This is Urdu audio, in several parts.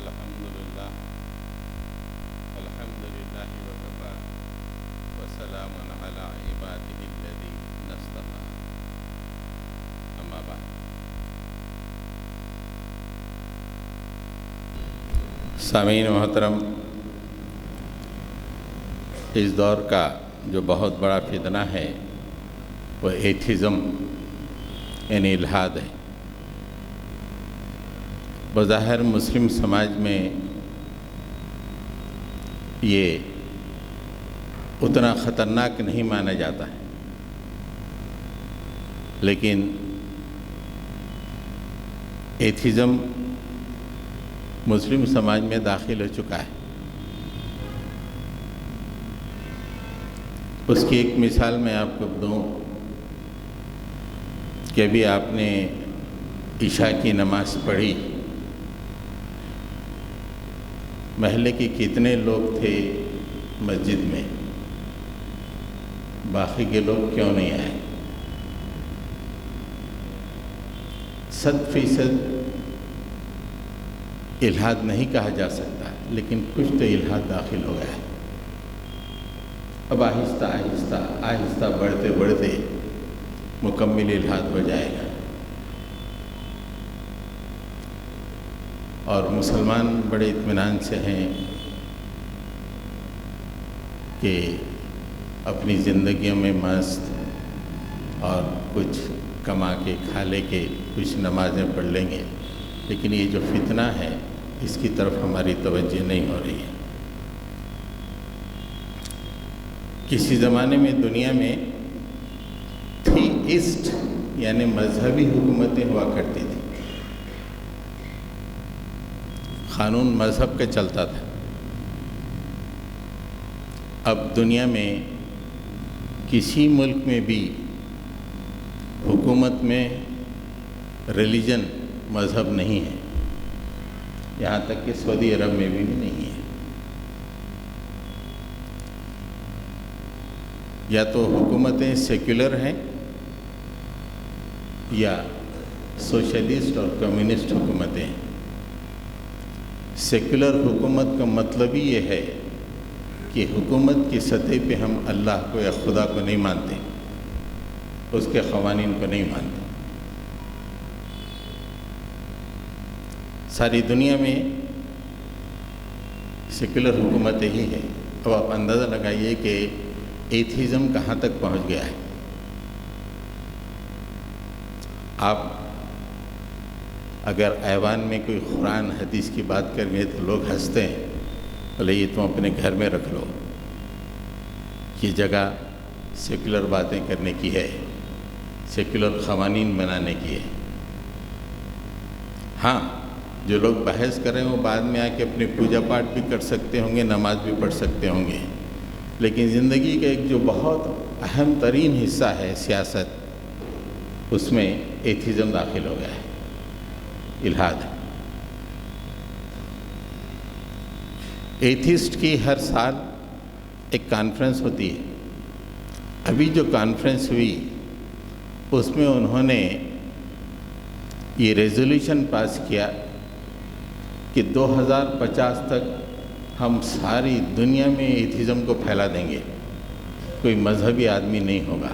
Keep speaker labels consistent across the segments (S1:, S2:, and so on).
S1: الحمدللہ الحمدللہ وکفا وسلام علی عبادہ الذین اصطفیٰ اما بعد۔ سامعین محترم، اس دور کا جو بہت بڑا فتنہ ہے وہ ایتھیزم یعنی الحاد ہے۔ بظاہر مسلم سماج میں یہ اتنا خطرناک نہیں مانا جاتا ہے، لیکن ایتھیزم مسلم سماج میں داخل ہو چکا ہے۔ اس کی ایک مثال میں آپ کو دوں کہ ابھی آپ نے عشاء کی نماز پڑھی، محلے کے کتنے لوگ تھے مسجد میں، باقی کے لوگ کیوں نہیں آئے؟ 100% الحاد نہیں کہا جا سکتا، لیکن کچھ تو الحاد داخل ہو گیا ہے۔ اب آہستہ آہستہ آہستہ بڑھتے بڑھتے مکمل الحاد ہو جائے گا، اور مسلمان بڑے اطمینان سے ہیں کہ اپنی زندگیوں میں مست اور کچھ کما کے کھا لے کے کچھ نمازیں پڑھ لیں گے، لیکن یہ جو فتنہ ہے اس کی طرف ہماری توجہ نہیں ہو رہی ہے۔ کسی زمانے میں دنیا میں تھیئسٹ یعنی مذہبی حکومتیں ہوا کرتی تھیں، قانون مذہب کا چلتا تھا۔ اب دنیا میں کسی ملک میں بھی حکومت میں ریلیجن مذہب نہیں ہے، یہاں تک کہ سعودی عرب میں بھی نہیں ہے۔ یا تو حکومتیں سیکولر ہیں یا سوشلسٹ اور کمیونسٹ حکومتیں ہیں۔ سیکولر حکومت کا مطلب ہی یہ ہے کہ حکومت کی سطح پہ ہم اللہ کو یا خدا کو نہیں مانتے، اس کے قوانین کو نہیں مانتے۔ ساری دنیا میں سیکولر حکومتیں ہی ہیں۔ اب آپ اندازہ لگائیے کہ ایتھیزم کہاں تک پہنچ گیا ہے۔ آپ اگر ایوان میں کوئی قرآن حدیث کی بات کریں گے تو لوگ ہنستے ہیں، بولے یہ تم اپنے گھر میں رکھ لو، یہ جگہ سیکولر باتیں کرنے کی ہے، سیکولر قوانین بنانے کی ہے۔ ہاں، جو لوگ بحث کر رہے ہیں وہ بعد میں آ کے اپنے پوجا پاٹ بھی کر سکتے ہوں گے، نماز بھی پڑھ سکتے ہوں گے، لیکن زندگی کا ایک جو بہت اہم ترین حصہ ہے سیاست، اس میں ایتھیزم داخل ہو گیا ہے، الحاد ہے۔ ایتھیسٹ کی ہر سال ایک کانفرنس ہوتی ہے۔ ابھی جو کانفرنس ہوئی اس میں انہوں نے یہ ریزولوشن پاس کیا کہ 2050 تک ہم ساری دنیا میں ایتھیزم کو پھیلا دیں گے، کوئی مذہبی آدمی نہیں ہوگا،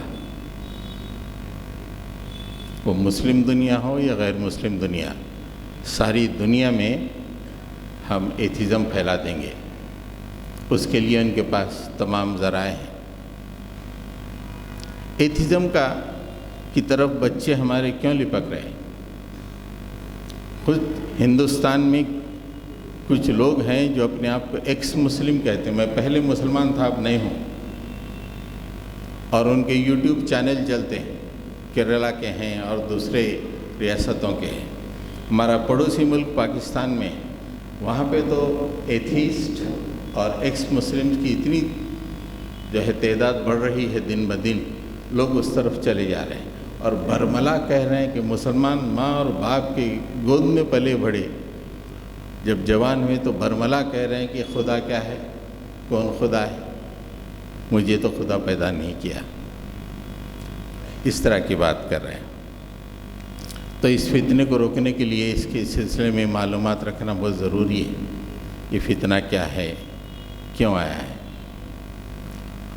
S1: وہ مسلم دنیا ہو یا غیر مسلم دنیا، ساری دنیا میں ہم ایتھیزم پھیلا دیں گے۔ اس کے لیے ان کے پاس تمام ذرائع ہیں۔ ایتھیزم کی طرف بچے ہمارے کیوں لپک رہے ہیں؟ خود ہندوستان میں کچھ لوگ ہیں جو اپنے آپ کو ایکس مسلم کہتے ہیں، میں پہلے مسلمان تھا اب نہیں ہوں، اور ان کے یوٹیوب چینل چلتے ہیں، کیرلا کے ہیں اور دوسرے ریاستوں کے ہیں۔ ہمارا پڑوسی ملک پاکستان میں، وہاں پہ تو ایتھیسٹ اور ایکس مسلم کی اتنی جو ہے تعداد بڑھ رہی ہے دن بدن، لوگ اس طرف چلے جا رہے ہیں اور برملا کہہ رہے ہیں کہ مسلمان ماں اور باپ کی گود میں پلے بڑھے، جب جوان ہوئے تو برملا کہہ رہے ہیں کہ خدا کیا ہے، کون خدا ہے، مجھے تو خدا پیدا نہیں کیا، اس طرح کی بات کر رہے ہیں۔ تو اس فتنے کو روکنے کے لیے اس کے سلسلے میں معلومات رکھنا بہت ضروری ہے. یہ فتنہ کیا ہے، کیوں آیا ہے.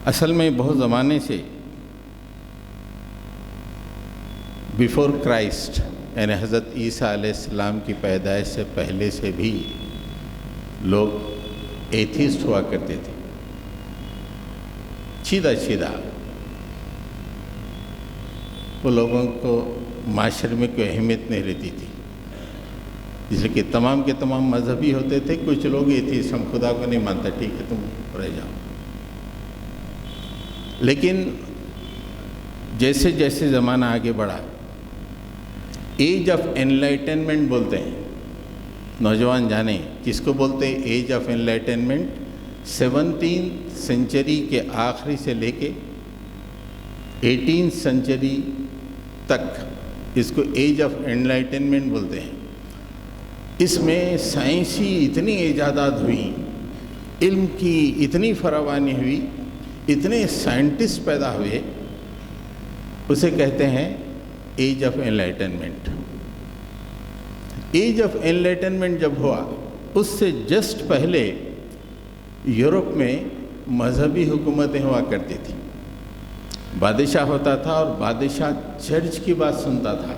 S1: اصل میں بہت زمانے سے بیفور کرائسٹ، یعنی حضرت عیسیٰ علیہ السلام کی پیدائش سے پہلے سے بھی لوگ ایتھیسٹ ہوا کرتے تھے. سیدھا وہ لوگوں کو معاشرے میں کوئی اہمیت نہیں رہتی تھی، جس لیے کہ تمام کے تمام مذہبی ہوتے تھے. کچھ لوگ ایتھیسٹ، ہم خدا کو نہیں مانتے، ٹھیک ہے تم رہ جاؤ. لیکن جیسے جیسے زمانہ آگے بڑھا، ایج آف انلائٹنمنٹ بولتے ہیں. نوجوان جانیں کس کو بولتے ہیں ایج آف انلائٹنمنٹ؟ 17 سینچری کے آخری سے لے کے 18 سینچری تک اس کو ایج آف انلائٹنمنٹ بولتے ہیں. اس میں سائنسی اتنی ایجادات ہوئی، علم کی اتنی فراوانی ہوئی، اتنے سائنٹسٹ پیدا ہوئے، اسے کہتے ہیں age of enlightenment. Age of enlightenment جب ہوا، اس سے جسٹ پہلے یورپ میں مذہبی حکومتیں ہوا کرتی تھیں. بادشاہ ہوتا تھا اور بادشاہ چرچ کی بات سنتا تھا،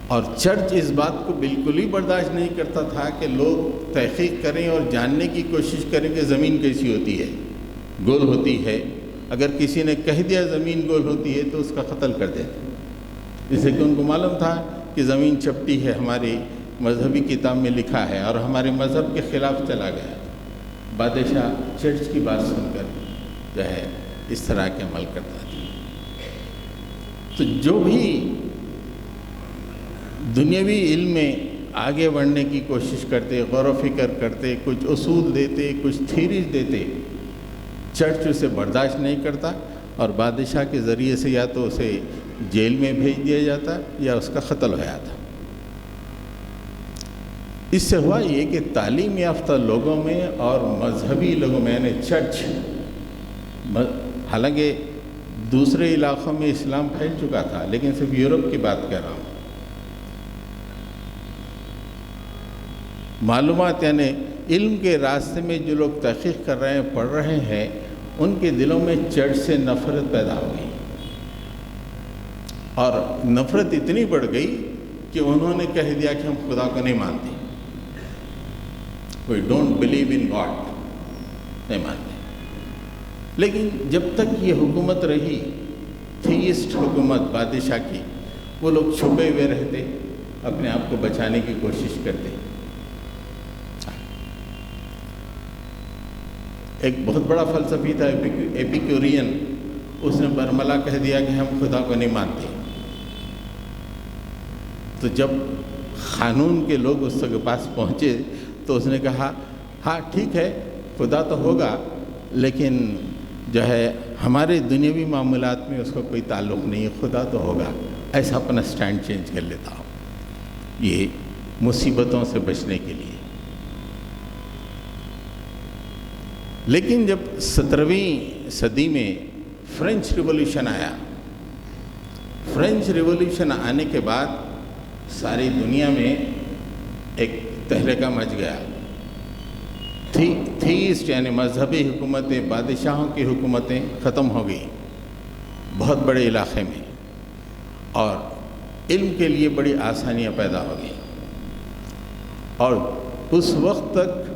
S1: اور چرچ اس بات کو بالکل ہی برداشت نہیں کرتا تھا کہ لوگ تحقیق کریں اور جاننے کی کوشش کریں کہ زمین کیسی ہوتی ہے، گول ہوتی ہے. اگر کسی نے کہہ دیا زمین گول ہوتی ہے تو اس کا قتل کر دیتے، جسے کہ ان کو معلوم تھا کہ زمین چپٹی ہے، ہماری مذہبی کتاب میں لکھا ہے، اور ہمارے مذہب کے خلاف چلا گیا. بادشاہ چرچ کی بات سن کر جو ہے اس طرح کے عمل کرتا تھا. تو جو بھی دنیاوی علم میں آگے بڑھنے کی کوشش کرتے، غور و فکر کرتے، کچھ اصول دیتے، کچھ تھیریز دیتے، چرچ اسے برداشت نہیں کرتا، اور بادشاہ کے ذریعے سے یا تو اسے جیل میں بھیج دیا جاتا یا اس کا قتل ہو جاتا. اس سے ہوا یہ کہ تعلیم یافتہ لوگوں میں اور مذہبی لوگوں میں، یعنی چرچ، حالانکہ دوسرے علاقوں میں اسلام پھیل چکا تھا، لیکن صرف یورپ کی بات کر رہا ہوں. معلومات یعنی علم کے راستے میں جو لوگ تحقیق کر رہے ہیں، پڑھ رہے ہیں، ان کے دلوں میں چرچ سے نفرت پیدا ہو گئی، اور نفرت اتنی بڑھ گئی کہ انہوں نے کہہ دیا کہ ہم خدا کو نہیں مانتے. We don't believe in God، نہیں مانتے. لیکن جب تک یہ حکومت رہی، تھیسٹ حکومت بادشاہ کی، وہ لوگ چھپے ہوئے رہتے، اپنے آپ کو بچانے کی کوشش کرتے. ایک بہت بڑا فلسفی تھا ایپیکورین، اس نے برملا کہہ دیا کہ ہم خدا کو نہیں مانتے. تو جب قانون کے لوگ اس کے پاس پہنچے تو اس نے کہا ہاں ٹھیک ہے، خدا تو ہوگا، لیکن جو ہے ہمارے دنیاوی معاملات میں اس کا کوئی تعلق نہیں ہے، خدا تو ہوگا. ایسا اپنا سٹینڈ چینج کر لیتا ہوں، یہ مصیبتوں سے بچنے کے لیے. لیکن جب 17ویں صدی میں فرینچ ریولیوشن آیا، فرینچ ریولیوشن آنے کے بعد ساری دنیا میں ایک تہلکہ مچ گیا. تھیسٹ یعنی مذہبی حکومتیں، بادشاہوں کی حکومتیں ختم ہو گئی بہت بڑے علاقے میں، اور علم کے لیے بڑی آسانیاں پیدا ہو گئی. اور اس وقت تک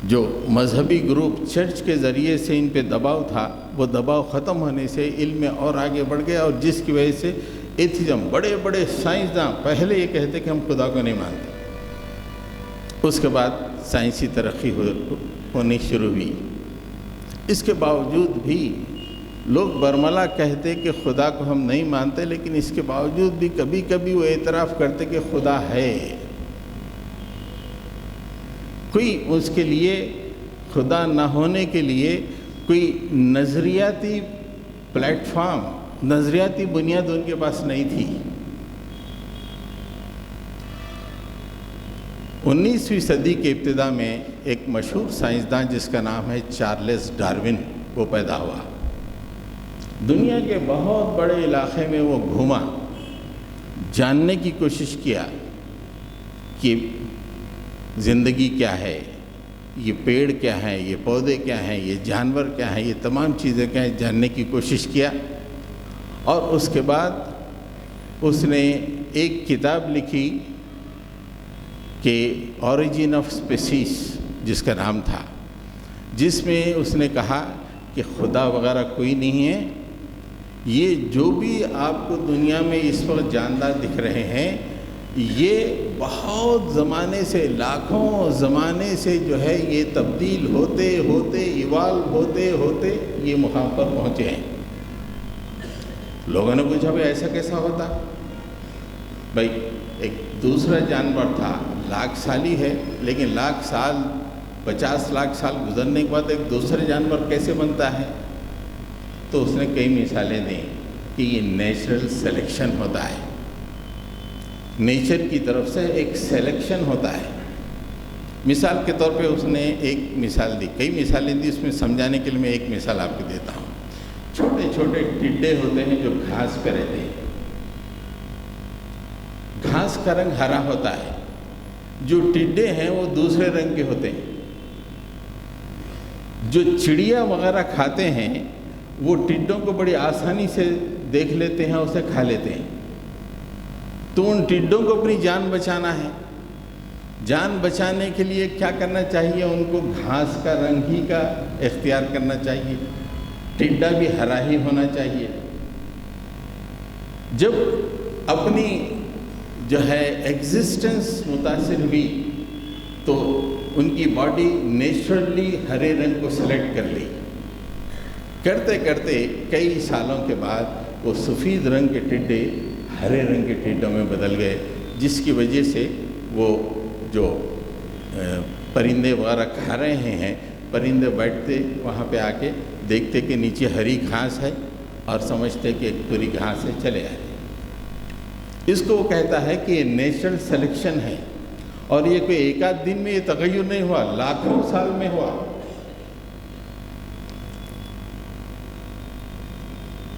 S1: جو مذہبی گروپ چرچ کے ذریعے سے ان پہ دباؤ تھا، وہ دباؤ ختم ہونے سے علم میں اور آگے بڑھ گیا، اور جس کی وجہ سے ایتھیزم، بڑے بڑے سائنسداں پہلے یہ کہتے کہ ہم خدا کو نہیں مانتے، اس کے بعد سائنسی ترقی ہونی شروع ہوئی. اس کے باوجود بھی لوگ برملا کہتے کہ خدا کو ہم نہیں مانتے، لیکن اس کے باوجود بھی کبھی کبھی وہ اعتراف کرتے کہ خدا ہے. کوئی اس کے لیے خدا نہ ہونے کے لیے کوئی نظریاتی پلیٹ فارم، نظریاتی بنیاد ان کے پاس نہیں تھی. 19ویں صدی کے ابتدا میں ایک مشہور سائنسداں جس کا نام ہے چارلس ڈارون، وہ پیدا ہوا. دنیا کے بہت بڑے علاقے میں وہ گھوما، جاننے کی کوشش کیا کہ زندگی کیا ہے، یہ پیڑ کیا ہے، یہ پودے کیا ہیں، یہ جانور کیا ہیں، یہ تمام چیزیں کیا ہیں، جاننے کی کوشش کیا۔ اور اس کے بعد اس نے ایک کتاب لکھی کہ اوریجن آف اسپیسیز جس کا نام تھا، جس میں اس نے کہا کہ خدا وغیرہ کوئی نہیں ہے، یہ جو بھی آپ کو دنیا میں اس وقت جاندار دکھ رہے ہیں یہ بہت زمانے سے، لاکھوں زمانے سے جو ہے یہ تبدیل ہوتے ہوتے، ایوالو ہوتے ہوتے یہ مقام پر پہنچے ہیں۔ لوگوں نے پوچھا بھائی ایسا کیسا ہوتا؟ بھائی ایک دوسرا جانور تھا، لاکھ سالی ہے، لیکن لاکھ سال، 50 لاکھ سال گزرنے کے بعد ایک دوسرا جانور کیسے بنتا ہے؟ تو اس نے کئی مثالیں دیں کہ یہ نیچرل سلیکشن ہوتا ہے، نیچر کی طرف سے ایک سلیکشن ہوتا ہے۔ مثال کے طور پہ اس نے ایک مثال دی، کئی مثالیں دی، اس میں سمجھانے کے لیے میں ایک مثال آپ کو دیتا ہوں۔ چھوٹے چھوٹے ٹڈے ہوتے ہیں جو گھاس پہ رہتے ہیں، گھاس کا رنگ ہرا ہوتا ہے، جو ٹڈے ہیں وہ دوسرے رنگ کے ہوتے ہیں۔ جو چڑیا وغیرہ کھاتے ہیں وہ ٹڈوں کو بڑی آسانی سے دیکھ لیتے ہیں، اسے کھا لیتے ہیں۔ تو ان ٹڈوں کو اپنی جان بچانا ہے، جان بچانے کے لیے کیا کرنا چاہیے؟ ان کو گھاس کا رنگ ہی کا اختیار کرنا چاہیے، ٹڈا بھی ہرا ہی ہونا چاہیے۔ جب اپنی جو ہے ایگزسٹنس متاثر ہوئی تو ان کی باڈی نیچرلی ہرے رنگ کو سلیکٹ کر لی، کرتے کرتے کئی سالوں کے بعد وہ سفید رنگ کے ٹڈے ہرے رنگ کے ٹڈوں میں بدل گئے، جس کی وجہ سے وہ جو پرندے وغیرہ کھا رہے ہیں، پرندے بیٹھتے وہاں پہ آ کے دیکھتے کہ نیچے ہری گھاس ہے اور سمجھتے کہ ایک پوری گھاس ہے، چلے آتے۔ اس کو وہ کہتا ہے کہ یہ نیچرل سلیکشن ہے، اور یہ کوئی ایک آدھ دن میں یہ تغیر نہیں ہوا، لاکھوں سال میں ہوا۔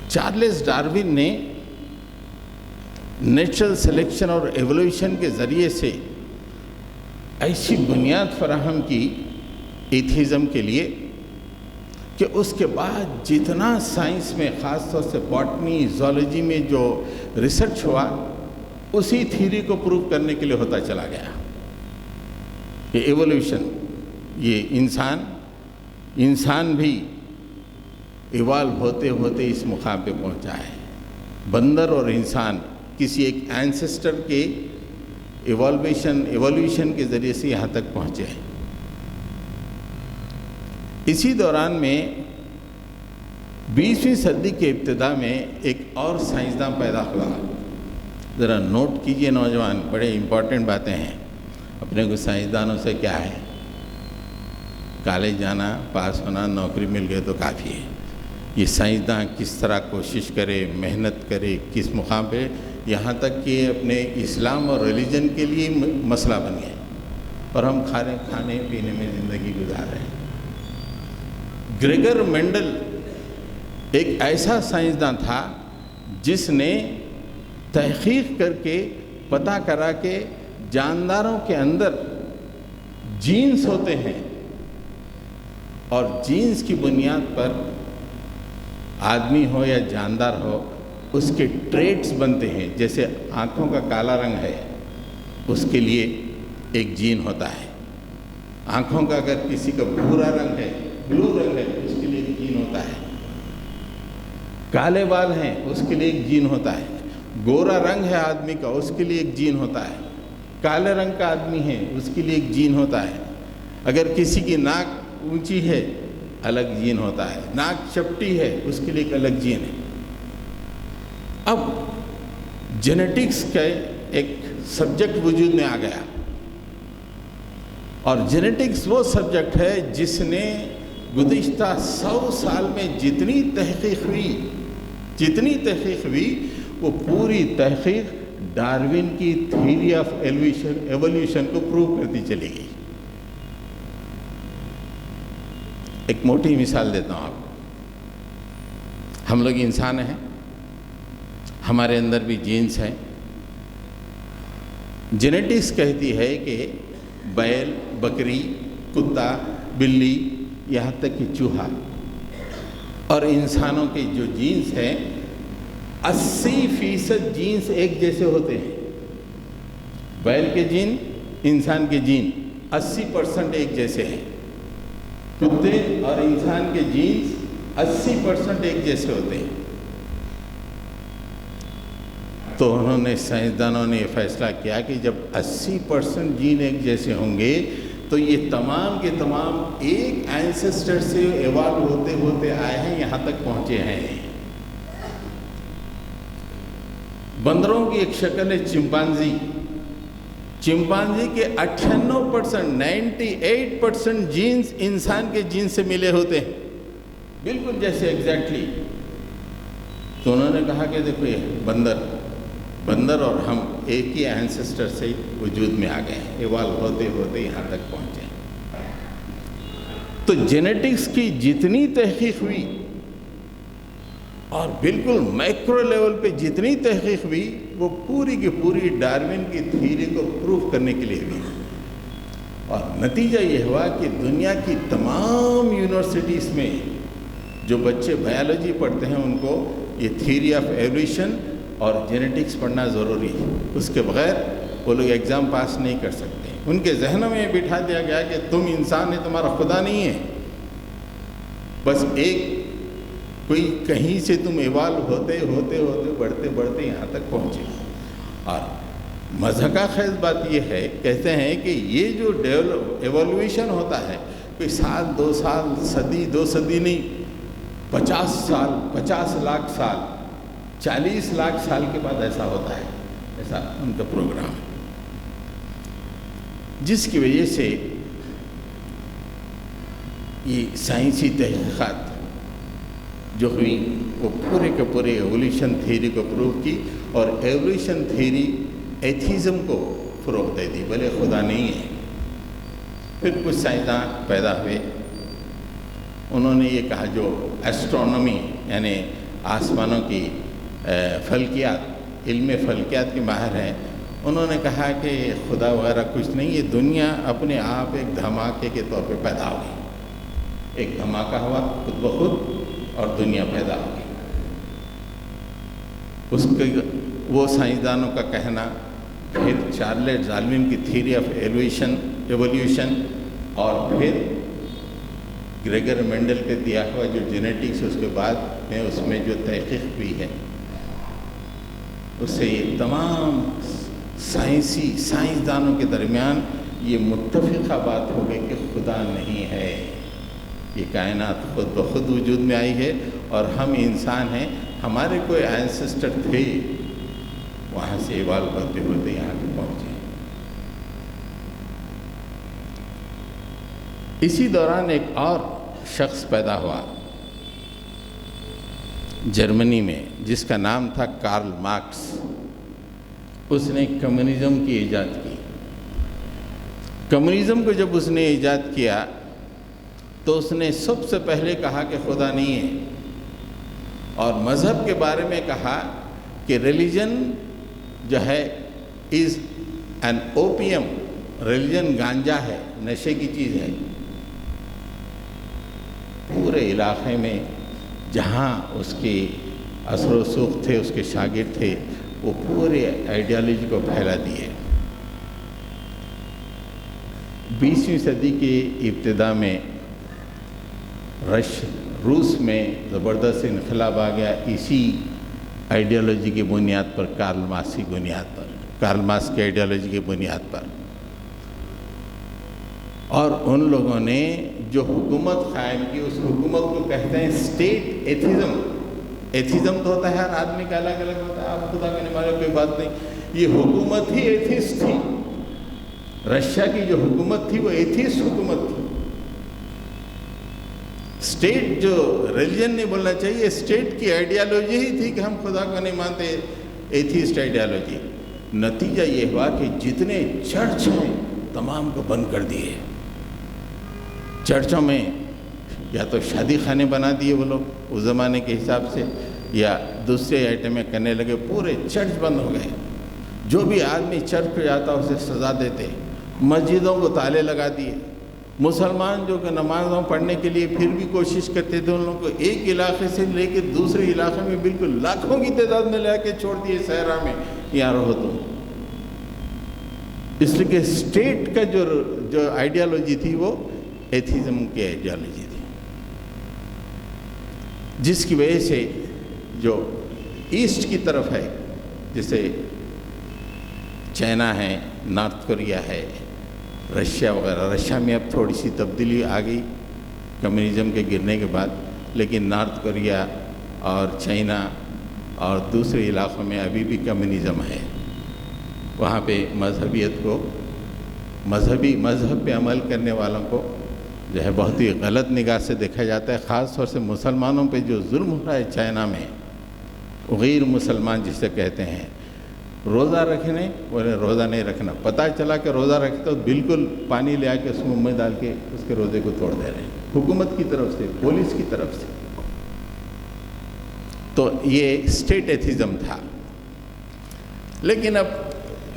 S1: چارلس ڈارون نے نیچرل سلیکشن اور ایوولوشن کے ذریعے سے ایسی بنیاد فراہم کی ایتھیزم کے لیے کہ اس کے بعد جتنا سائنس میں، خاص طور سے باٹنی، زولوجی میں جو ریسرچ ہوا، اسی تھیوری کو پروو کرنے کے لیے ہوتا چلا گیا کہ ایوولوشن، یہ انسان بھی ایوالو ہوتے ہوتے اس مقام پہ پہنچا ہے۔ بندر اور انسان کسی ایک اینسسٹر کے ایوولوشن کے ذریعے سے یہاں تک پہنچے ہیں۔ اسی دوران میں 20ویں صدی کے ابتدا میں ایک اور سائنسداں پیدا ہوا۔ ذرا نوٹ کیجئے نوجوان، بڑے امپورٹنٹ باتیں ہیں۔ اپنے کو سائنسدانوں سے کیا ہے؟ کالج جانا، پاس ہونا، نوکری مل گئے تو کافی ہے۔ یہ سائنسداں کس طرح کوشش کرے، محنت کرے، کس مقام پہ، یہاں تک کہ اپنے اسلام اور ریلیجن کے لیے مسئلہ بن گئے، اور ہم کھانے پینے میں زندگی گزار رہے ہیں۔ گریگر مینڈل ایک ایسا سائنسداں تھا جس نے تحقیق کر کے پتہ کرا کہ جانداروں کے اندر جینز ہوتے ہیں، اور جینز کی بنیاد پر آدمی ہو یا جاندار ہو اس کے ٹریٹس بنتے ہیں۔ جیسے آنکھوں کا کالا رنگ ہے، اس کے لیے ایک جین ہوتا ہے۔ آنکھوں کا اگر کسی کا بھورا رنگ ہے، بلو رنگ ہے، اس کے لیے ایک جین ہوتا ہے۔ کالے بال ہیں، اس کے لیے ایک جین ہوتا ہے۔ گورا رنگ ہے آدمی کا، اس کے لیے ایک جین ہوتا ہے۔ کالے رنگ کا آدمی ہے، اس کے لیے ایک جین ہوتا ہے۔ اگر کسی کی ناک اونچی ہے، الگ جین ہوتا ہے۔ ناک چپٹی ہے، اس کے لیے ایک الگ جین ہے۔ اب جینیٹکس کا ایک سبجیکٹ وجود میں آ گیا، اور جینیٹکس وہ سبجیکٹ ہے جس نے گزشتہ 100 سال میں جتنی تحقیق ہوئی وہ پوری تحقیق ڈارون کی تھیوری آف ایوولوشن کو پروو کرتی چلی گئی۔ ایک موٹی مثال دیتا ہوں آپ کو۔ ہم لوگ انسان ہیں، ہمارے اندر بھی جینز ہیں۔ جینیٹکس کہتی ہے کہ بیل، بکری، کتا، بلی، یہاں تک کہ چوہا اور انسانوں کے جو جینز ہیں 80% جینز ایک جیسے ہوتے ہیں۔ بیل کے جین، انسان کے جین 80% ایک جیسے ہیں۔ کتے اور انسان کے جینز 80% ایک جیسے ہوتے ہیں۔ تو انہوں نے، سائنسدانوں نے یہ فیصلہ کیا کہ جب 80% جین ایک جیسے ہوں گے تو یہ تمام کے تمام ایک اینسسٹر سے ایوالو ہوتے ہوتے آئے ہیں، یہاں تک پہنچے ہیں۔ بندروں کی ایک شکل ہے چمپانزی۔ چمپانزی کے 98% جینز انسان کے جین سے ملے ہوتے ہیں، بالکل جیسے ایگزیکٹلی۔ تو انہوں نے کہا کہ دیکھو یہ بندر اور ہم ایک ہی اینسسٹر سے وجود میں آ گئے ہیں، ایوالو ہوتے ہوتے یہاں تک پہنچے ہیں۔ تو جینیٹکس کی جتنی تحقیق ہوئی اور بالکل مائکرو لیول پہ جتنی تحقیق ہوئی وہ پوری کی پوری ڈارون کی تھیوری کو پروف کرنے کے لیے ہوئی، اور نتیجہ یہ ہوا کہ دنیا کی تمام یونیورسٹیز میں جو بچے بایولوجی پڑھتے ہیں ان کو یہ تھیوری آف ایولیوشن اور جینیٹکس پڑھنا ضروری ہے، اس کے بغیر وہ لوگ ایگزام پاس نہیں کر سکتے۔ ان کے ذہنوں میں بٹھا دیا گیا کہ تم انسان ہے، تمہارا خدا نہیں ہے، بس ایک کوئی کہیں سے تم ایوالو ہوتے ہوتے ہوتے بڑھتے بڑھتے یہاں تک پہنچے۔ اور مضحکہ خیز بات یہ ہے، کہتے ہیں کہ یہ جو ایوالویشن ہوتا ہے کوئی سال، 2 سال، صدی، 2 صدی نہیں، 50 سال، 50 لاکھ سال، 40 لاکھ سال کے بعد ایسا ہوتا ہے، ایسا ان کا پروگرام ہے، جس کی وجہ سے یہ سائنسی تحقیقات جو ہوئی وہ پورے کے پورے ایولیوشن تھیوری کو پروو کی، اور ایولیوشن تھیوری ایتھیزم کو فروغ دے دی، بھلے خدا نہیں ہے۔ پھر کچھ سائنسدان پیدا ہوئے، انہوں نے یہ کہا، جو ایسٹرونومی یعنی آسمانوں کی فلکیات، علم فلکیات کے ماہر ہیں، انہوں نے کہا کہ خدا وغیرہ کچھ نہیں، یہ دنیا اپنے آپ ایک دھماکے کے طور پہ پیدا ہو گئی، ایک دھماکہ ہوا خود بخود اور دنیا پیدا ہو گئی۔ اس کے وہ سائنسدانوں کا کہنا، پھر چارلس ڈارون کی تھیوری آف ایولیوشن، اور پھر گریگر مینڈل کے دیا ہوا جو جینیٹکس اس کے بعد میں اس میں جو تحقیق ہوئی ہے، اس سے یہ تمام سائنسدانوں کے درمیان یہ متفقہ بات ہو گئی کہ خدا نہیں ہے، یہ کائنات خود بخود وجود میں آئی ہے، اور ہم انسان ہیں، ہمارے کوئی اینسسٹر تھے، وہاں سے ایوالو ہوتے ہوتے یہاں پہ پہنچے۔ اسی دوران ایک اور شخص پیدا ہوا جرمنی میں، جس کا نام تھا کارل مارکس۔ اس نے کمیونزم کی ایجاد کی۔ کمیونزم کو جب اس نے ایجاد کیا تو اس نے سب سے پہلے کہا کہ خدا نہیں ہے، اور مذہب کے بارے میں کہا کہ ریلیجن جو ہے از این اوپیم، ریلیجن گانجا ہے، نشے کی چیز ہے۔ پورے علاقے میں جہاں اس کی اثر و رسوخ تھے، اس کے شاگرد تھے، وہ پورے آئیڈیالوجی کو پھیلا دیے۔ 20ویں صدی کی ابتدا میں روس میں زبردست انقلاب آ گیا، اسی آئیڈیالوجی کی بنیاد پر، کارل مارکس کی آئیڈیالوجی کی بنیاد پر۔ اور ان لوگوں نے جو حکومت قائم کی، اس حکومت کو کہتے ہیں اسٹیٹ ایتھیزم۔ ایتھیزم تو ہوتا ہے ہر آدمی کا الگ الگ ہوتا ہے، آپ خدا کے نہیں مانے کوئی بات نہیں، یہ حکومت ہی ایتھیسٹ تھی۔ رشیا کی جو حکومت تھی وہ ایتھیسٹ حکومت تھی۔ اسٹیٹ جو ریلیجن نہیں بولنا چاہیے، اسٹیٹ کی آئیڈیالوجی ہی تھی کہ ہم خدا کو نہیں مانتے، ایتھیسٹ آئیڈیالوجی۔ نتیجہ یہ ہوا کہ جتنے چرچ ہیں تمام کو بند کر دیے۔ چرچوں میں یا تو شادی خانے بنا دیے وہ لوگ اس زمانے کے حساب سے، یا دوسرے آئٹمیں کرنے لگے، پورے چرچ بند ہو گئے، جو بھی آدمی چرچ پہ جاتا اسے سزا دیتے، مسجدوں کو تالے لگا دیے، مسلمان جو کہ نمازوں پڑھنے کے لیے پھر بھی کوشش کرتے تھے ان لوگوں کو ایک علاقے سے لے کے دوسرے علاقے میں بالکل لاکھوں کی تعداد میں لے کے چھوڑ دیے صحرا میں، یہاں رہو تم۔ اس لیے کہ اسٹیٹ کا جو آئیڈیالوجی تھی وہ ایتھیزم کی آئیڈیالوجی تھی، جس کی وجہ سے جو ایسٹ کی طرف ہے، جیسے چائنا ہے، نارتھ کوریا ہے، رشیا وغیرہ، رشیا میں اب تھوڑی سی تبدیلی آ گئی کمیونزم کے گرنے کے بعد، لیکن نارتھ کوریا اور چائنا اور دوسرے علاقوں میں ابھی بھی کمیونزم ہے۔ وہاں پہ مذہبیت کو، مذہب پہ عمل کرنے والوں کو جو ہے بہت ہی غلط نگاہ سے دیکھا جاتا ہے، خاص طور سے مسلمانوں پہ جو ظلم ہو رہا ہے چائنا میں، غیر مسلمان جسے کہتے ہیں، روزہ رکھنے بولے روزہ نہیں رکھنا، پتہ چلا کہ روزہ رکھتے تو بالکل پانی لے آ کے اس میں منہ ڈال کے اس کے روزے کو توڑ دے رہے ہیں، حکومت کی طرف سے، پولیس کی طرف سے۔ تو یہ اسٹیٹ ایتھیزم تھا۔ لیکن اب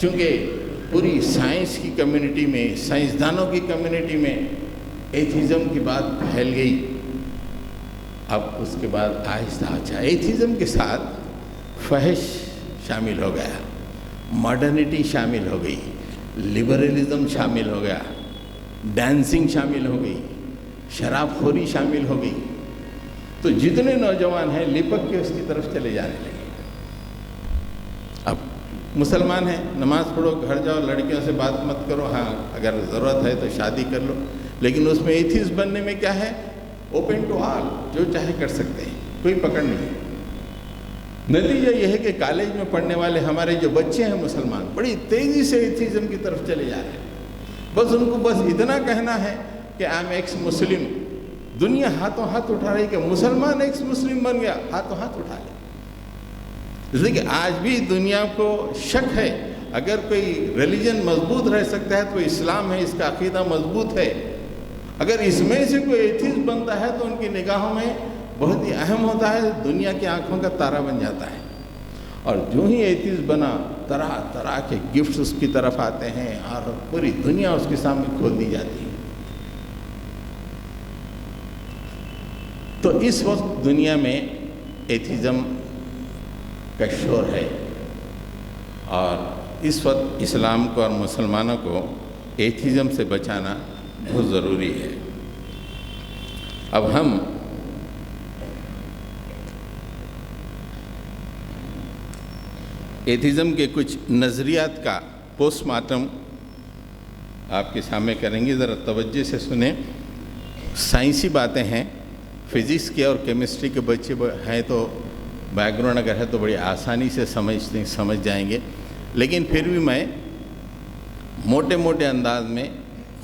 S1: چونکہ پوری سائنس کی کمیونٹی میں، سائنسدانوں کی کمیونٹی میں ایتھیزم کی بات پھیل گئی، اب اس کے بعد آہستہ اچھا ایتھیزم کے ساتھ فحش شامل ہو گیا، ماڈرنٹی شامل ہو گئی، لبرلزم شامل ہو گیا، ڈانسنگ شامل ہو گئی، شراب خوری شامل ہو گئی، تو جتنے نوجوان ہیں لپک کے اس کی طرف چلے جانے لگے۔ اب مسلمان ہیں، نماز پڑھو، گھر جاؤ، لڑکیوں سے بات مت کرو، ہاں اگر ضرورت ہے تو شادی کر لو، لیکن اس میں ایتھیسٹ بننے میں کیا ہے، اوپن ٹو آل، جو چاہے کر سکتے ہیں، کوئی پکڑ نہیں۔ نتیجہ یہ ہے کہ کالج میں پڑھنے والے ہمارے جو بچے ہیں مسلمان بڑی تیزی سے ایتھیزم کی طرف چلے جا رہے ہیں، بس ان کو بس اتنا کہنا ہے کہ آئی ایم ایکس مسلم، دنیا ہاتھوں ہاتھ اٹھا رہی کہ مسلمان ایکس مسلم بن گیا، ہاتھوں ہاتھ اٹھا لے۔ اس لیے کہ آج بھی دنیا کو شک ہے، اگر کوئی ریلیجن مضبوط رہ سکتا ہے تو اسلام ہے، اس کا عقیدہ مضبوط ہے، اگر اس میں سے کوئی ایتھیسٹ بنتا ہے تو ان کی نگاہوں میں بہت ہی اہم ہوتا ہے، دنیا کی آنکھوں کا تارا بن جاتا ہے، اور جو ہی ایتھیسٹ بنا طرح طرح کے گفٹس اس کی طرف آتے ہیں اور پوری دنیا اس کے سامنے کھول دی جاتی ہے۔ تو اس وقت دنیا میں ایتھیزم کا شور ہے، اور اس وقت اسلام کو اور مسلمانوں کو ایتھیزم سے بچانا بہت ضروری ہے۔ اب ہم ایتھیزم کے کچھ نظریات کا پوسٹ مارٹم آپ کے سامنے کریں گے، ذرا توجہ سے سنیں۔ سائنسی باتیں ہیں، فزکس کے اور کیمسٹری کے بچے ہیں تو بیک گراؤنڈ اگر ہے تو بڑی آسانی سے سمجھ جائیں گے، لیکن پھر بھی میں موٹے موٹے انداز میں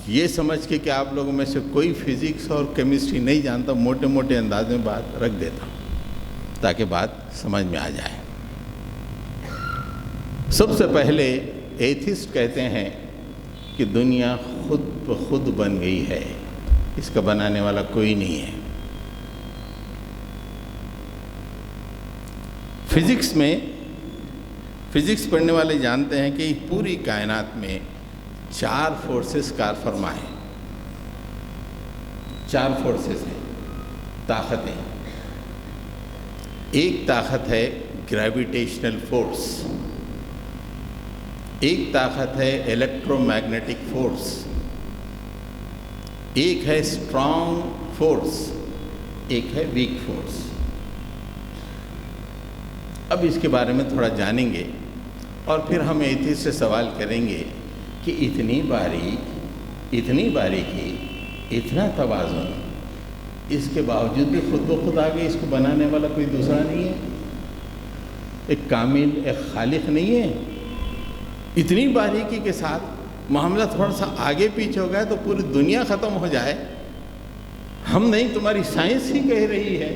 S1: یہ سمجھ کے کہ آپ لوگوں میں سے کوئی فزکس اور کیمسٹری نہیں جانتا، موٹے موٹے انداز میں بات رکھ دیتا ہوں تاکہ بات سمجھ میں آ جائے۔ سب سے پہلے ایتھیسٹ کہتے ہیں کہ دنیا خود بخود بن گئی ہے، اس کا بنانے والا کوئی نہیں ہے۔ فزکس پڑھنے والے جانتے ہیں کہ پوری کائنات میں 4 فورسز کار فرما ہیں، 4 فورسز ہیں، طاقتیں۔ ایک طاقت ہے گریویٹیشنل فورس، ایک طاقت ہے الیکٹرو میگنیٹک فورس، ایک ہے اسٹرانگ فورس، ایک ہے ویک فورس۔ اب اس کے بارے میں تھوڑا جانیں گے اور پھر ہم ایتھیسٹ سے سوال کریں گے کہ اتنی باریکی، اتنا توازن، اس کے باوجود بھی خود بخود آگے اس کو بنانے والا کوئی دوسرا نہیں ہے، ایک کامل، ایک خالق نہیں ہے۔ اتنی باریکی کے ساتھ معاملہ تھوڑا سا آگے پیچھے ہو گیا تو پوری دنیا ختم ہو جائے، ہم نہیں، تمہاری سائنس ہی کہہ رہی ہے،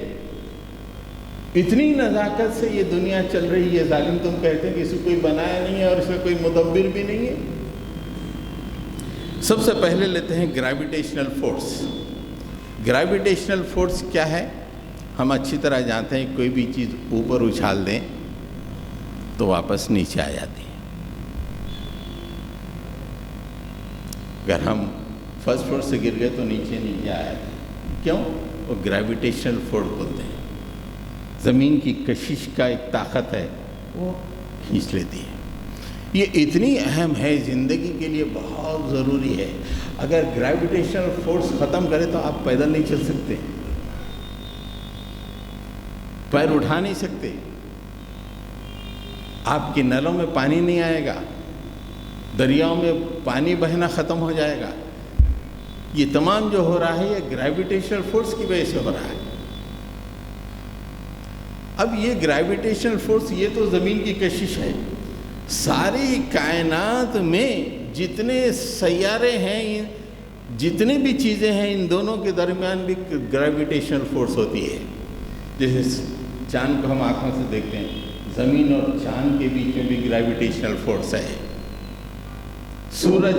S1: اتنی نزاکت سے یہ دنیا چل رہی ہے، ظالم تم کہتے ہیں کہ اسے کوئی بنایا نہیں ہے اور اس میں کوئی مدبر بھی نہیں ہے۔ سب سے پہلے لیتے ہیں گریویٹیشنل فورس۔ گریویٹیشنل فورس کیا ہے؟ ہم اچھی طرح جانتے ہیں کوئی بھی چیز اوپر اچھال دیں تو واپس نیچے آ جاتی ہے. اگر ہم فرسٹ فلور سے گر گئے تو نیچے نیچے آ جاتے ہیں. کیوں؟ وہ گریویٹیشنل فورس بولتے ہیں. زمین کی کشش کا ایک طاقت ہے، وہ کھینچ لیتی ہے. یہ اتنی اہم ہے، زندگی کے لیے بہت ضروری ہے. اگر گریویٹیشنل فورس ختم کرے تو آپ پیدل نہیں چل سکتے، پیر اٹھا نہیں سکتے، آپ کے نلوں میں پانی نہیں آئے گا، دریاؤں میں پانی بہنا ختم ہو جائے گا. یہ تمام جو ہو رہا ہے یہ گریویٹیشنل فورس کی وجہ سے ہو رہا ہے. اب یہ گریویٹیشنل فورس یہ تو زمین کی کشش ہے. ساری کائنات میں جتنے سیارے ہیں، جتنی بھی چیزیں ہیں، ان دونوں کے درمیان بھی گریویٹیشنل فورس ہوتی ہے. جیسے چاند کو ہم آنکھوں سے دیکھتے ہیں، زمین اور چاند کے بیچ میں بھی گریویٹیشنل فورس ہے. سورج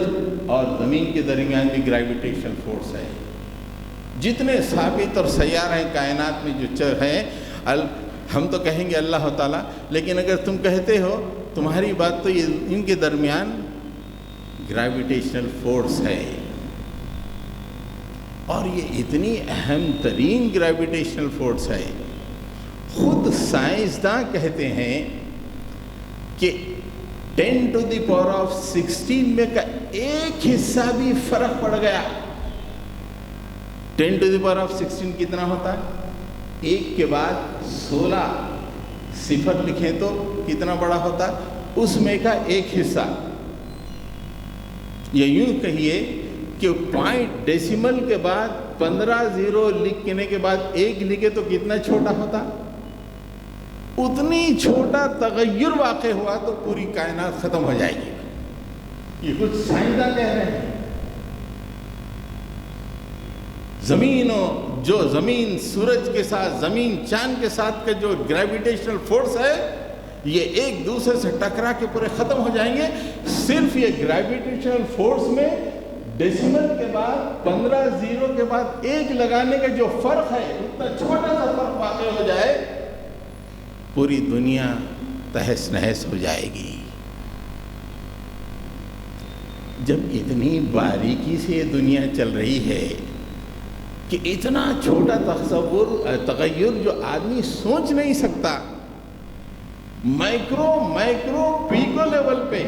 S1: اور زمین کے درمیان بھی گریویٹیشنل فورس ہے. جتنے ثابت اور سیارے ہیں کائنات میں جو چل ہیں، ہم تو کہیں گے اللہ تعالیٰ، لیکن اگر تم کہتے ہو تمہاری بات تو یہ ان کے درمیان گریویٹیشنل فورس ہے. اور یہ اتنی اہم ترین گریویٹیشنل فورس ہے. خود سائنسداں کہتے ہیں کہ 10⁻16 میں کا ایک حصہ بھی فرق پڑ گیا. 10⁻16 کتنا ہوتا ہے؟ ایک کے بعد 16 صفر لکھیں تو کتنا بڑا ہوتا؟ اس میں کا ایک حصہ. یا یوں کہیے کہ پوائنٹ ڈیسیمل کے بعد 15 زیرو لکھنے کے بعد ایک لکھے تو کتنا چھوٹا ہوتا؟ اتنی چھوٹا تغیر واقع ہوا تو پوری کائنات ختم ہو جائے گی. یہ کچھ سائنسداں کہہ رہے ہیں. زمین سورج کے ساتھ، زمین چاند کے ساتھ کا جو گریویٹیشنل فورس ہے، یہ ایک دوسرے سے ٹکرا کے پورے ختم ہو جائیں گے. صرف یہ گریویٹیشنل فورس میں ڈیسیمل کے بعد 15 زیرو کے بعد ایک لگانے کا جو فرق ہے، اتنا چھوٹا سا فرق واقع ہو جائے، پوری دنیا تہس نہس ہو جائے گی. جب اتنی باریکی سے یہ دنیا چل رہی ہے کہ اتنا چھوٹا تغیر جو آدمی سوچ نہیں سکتا، مائکرو پیکو لیول پہ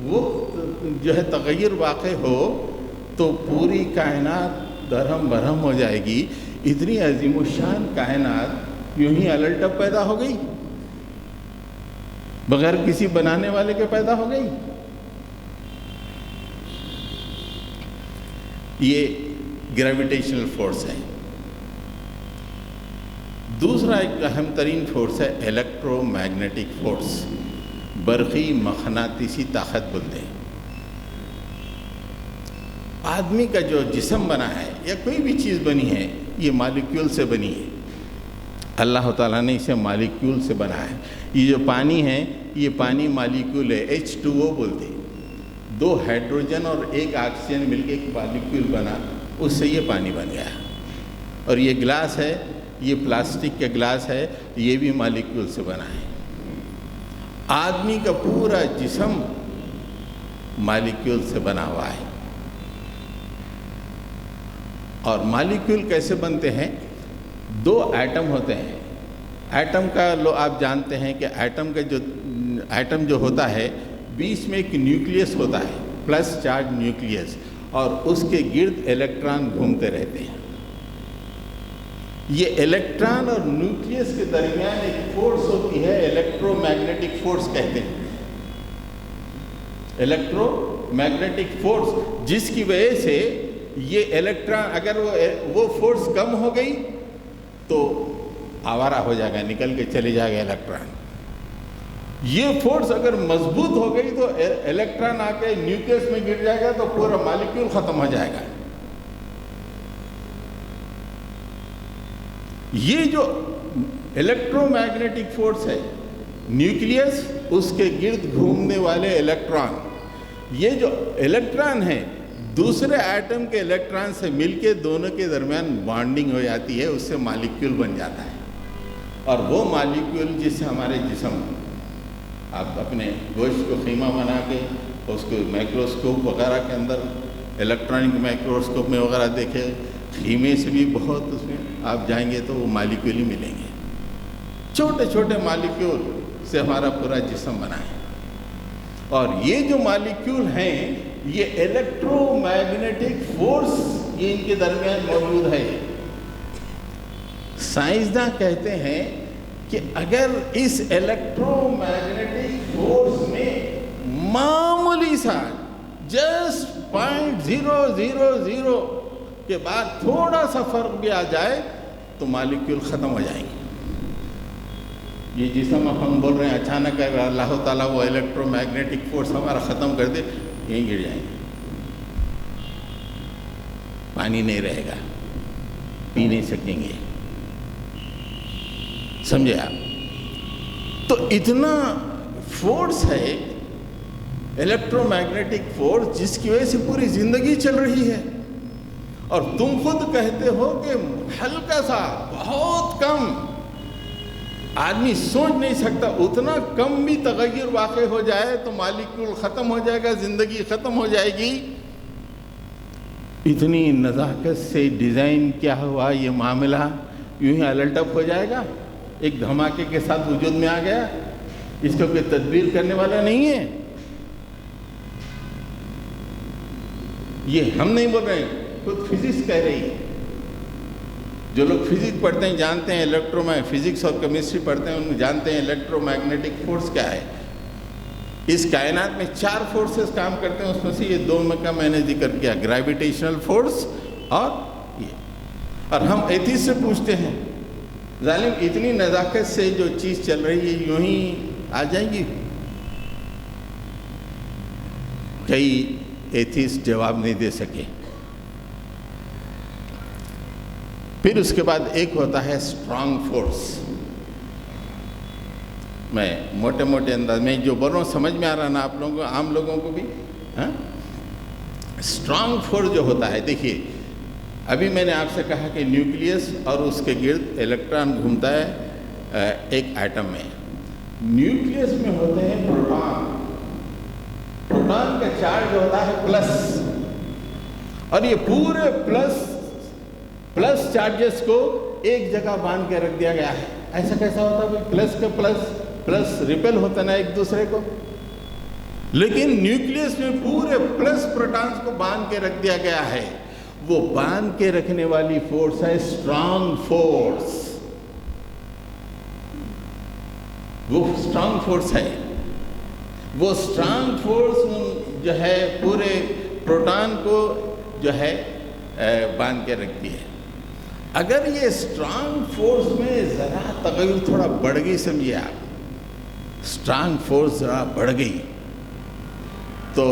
S1: وہ جو ہے تغیر واقع ہو تو پوری کائنات درہم برہم ہو جائے گی. اتنی عظیم الشان کائنات یوں ہی الٹپ پیدا ہو گئی، بغیر کسی بنانے والے کے پیدا ہو گئی. یہ گریویٹیشنل فورس ہے. دوسرا ایک اہم ترین فورس ہے الیکٹرو میگنیٹک فورس، برقی مقناطیسی طاقت بولتے ہیں. آدمی کا جو جسم بنا ہے یا کوئی بھی چیز بنی ہے، یہ مالیکیول سے بنی ہے. اللہ تعالیٰ نے اسے مالیکیول سے بنایا ہے. یہ جو پانی ہے، یہ پانی مالیکیول ہے، H2O بولتے ہیں. 2 ہائیڈروجن اور 1 آکسیجن مل کے ایک مالیکیول بنا، اس سے یہ پانی بن گیا. اور یہ گلاس ہے، یہ پلاسٹک کا گلاس ہے، یہ بھی مالیکیول سے بنا ہے. آدمی کا پورا جسم مالیکیول سے بنا ہوا ہے. اور مالیکیول کیسے بنتے ہیں؟ 2 ایٹم ہوتے ہیں. ایٹم کا آپ جانتے ہیں کہ ایٹم جو ہوتا ہے، بیچ میں ایک نیوکلیس ہوتا ہے، پلس چارج نیوکلیس، اور اس کے گرد الیکٹران گھومتے رہتے ہیں. یہ الیکٹران اور نیوکلیس کے درمیان ایک فورس ہوتی ہے، الیکٹرو میگنیٹک فورس کہتے ہیں. الیکٹرو میگنیٹک فورس، جس کی وجہ سے یہ الیکٹران، اگر وہ فورس کم ہو گئی تو آوارہ ہو جائے گا، نکل کے چلے جائے گا الیکٹران. یہ فورس اگر مضبوط ہو گئی تو الیکٹران آ کے نیوکلیس میں گر جائے گا تو پورا مالیکیول ختم ہو جائے گا. یہ جو الیکٹرو میگنیٹک فورس ہے، نیوکلیس، اس کے گرد گھومنے والے الیکٹران، یہ جو الیکٹران ہیں دوسرے ایٹم کے الیکٹران سے مل کے دونوں کے درمیان بانڈنگ ہو جاتی ہے، اس سے مالیکیول بن جاتا ہے، اور وہ مالیکیول جس سے ہمارے جسم، آپ اپنے گوشت کو خیمہ بنا کے اس کو مائکروسکوپ وغیرہ کے اندر، الیکٹرانک مائکروسکوپ میں وغیرہ دیکھے، خیمے سے بھی بہت اس میں آپ جائیں گے تو وہ مالیکیول ہی ملیں گے، چھوٹے چھوٹے مالیکیول سے ہمارا پورا جسم بنا ہے۔ اور یہ جو مالیکیول ہیں یہ الیکٹرو میگنیٹک فورس یہ ان کے درمیان موجود ہے۔ سائنسداں کہتے ہیں کہ اگر اس الیکٹرو میگنیٹک فورس میں معمولی سا جسٹ 0.000 کے بعد تھوڑا سا فرق بھی آ جائے تو مالیکیول ختم ہو جائیں گے۔ یہ جسم ہم بول رہے ہیں اچانک اگر اللہ تعالیٰ وہ الیکٹرو میگنیٹک فورس ہمارا ختم کر دے، یہیں گر جائیں گے، پانی نہیں رہے گا، پی نہیں سکیں گے، سمجھے آپ؟ تو اتنا فورس ہے الیکٹرو میگنیٹک فورس جس کی وجہ سے پوری زندگی چل رہی ہے، اور تم خود کہتے ہو کہ ہلکا سا بہت کم، آدمی سوچ نہیں سکتا اتنا کم بھی تغیر واقع ہو جائے تو مالیکیول ختم ہو جائے گا، زندگی ختم ہو جائے گی۔ اتنی نزاکت سے ڈیزائن کیا ہوا یہ معاملہ یوں ہی الٹ اپ ہو جائے گا، ایک دھماکے کے ساتھ وجود میں آ گیا، اس کو کوئی تدبیر کرنے والا نہیں ہے۔ یہ ہم نہیں بول رہے ہیں، خود فزکس کہہ رہی ہے۔ جو لوگ فزکس پڑھتے ہیں جانتے ہیں، فزکس اور کیمسٹری پڑھتے ہیں ان جانتے ہیں الیکٹرو میگنیٹک فورس کیا ہے۔ اس کائنات میں 4 فورسز کام کرتے ہیں، اس میں سے یہ 2 کا میں نے ذکر کیا، گریویٹیشنل فورس اور یہ۔ اور ہم ایتھیسٹ سے پوچھتے ہیں ظالم اتنی نزاکت سے جو چیز چل رہی ہے یوں ہی آ جائے گی؟ کئی ایتھیسٹ جواب نہیں دے سکے۔ پھر اس کے بعد ایک ہوتا ہے اسٹرانگ فورس۔ میں موٹے موٹے انداز میں جو بول رہا ہوں سمجھ میں آ رہا نا آپ لوگوں کو، عام لوگوں کو بھی؟ اسٹرانگ فورس جو ہوتا ہے، دیکھیے ابھی میں نے آپ سے کہا کہ نیوکلیس اور اس کے گرد الیکٹران گھومتا ہے ایک ایٹم میں۔ نیوکلیس میں ہوتے ہیں پروٹون، پروٹون کا چارج ہوتا ہے پلس، اور یہ پورے پلس چارجز کو ایک جگہ باندھ کے رکھ دیا گیا ہے۔ ایسا کیسا ہوتا ہے؟ پلس کا پلس ریپل ہوتا نا ایک دوسرے کو، لیکن نیوکلیس میں پورے پلس پروٹونز کو باندھ کے رکھ دیا گیا ہے۔ وہ باندھ کے رکھنے والی فورس ہے اسٹرانگ فورس، وہ اسٹرانگ فورس ہے۔ وہ اسٹرانگ فورس جو ہے پورے پروٹون کو جو ہے باندھ کے رکھتی ہے۔ اگر یہ اسٹرانگ فورس میں ذرا تغیر تھوڑا بڑھ گئی، سمجھیے آپ، اسٹرانگ فورس ذرا بڑھ گئی تو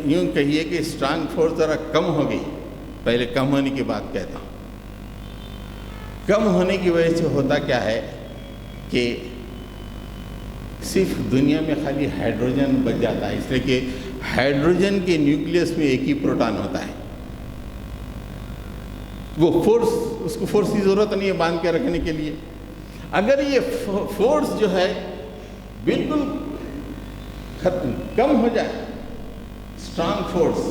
S1: یوں کہیے کہ اسٹرانگ فورس ذرا کم ہو گئی، پہلے کم ہونے کی بات کہتا ہوں۔ کم ہونے کی وجہ سے ہوتا کیا ہے کہ صرف دنیا میں خالی ہائیڈروجن بچ جاتا ہے، اس لیے کہ ہائیڈروجن کے نیوکلیس میں ایک ہی پروٹون ہوتا ہے۔ وہ فورس، اس کو فورس کی ضرورت نہیں ہے باندھ کے رکھنے کے لیے۔ اگر یہ فورس جو ہے بالکل کم ہو جائے، اسٹرانگ فورس،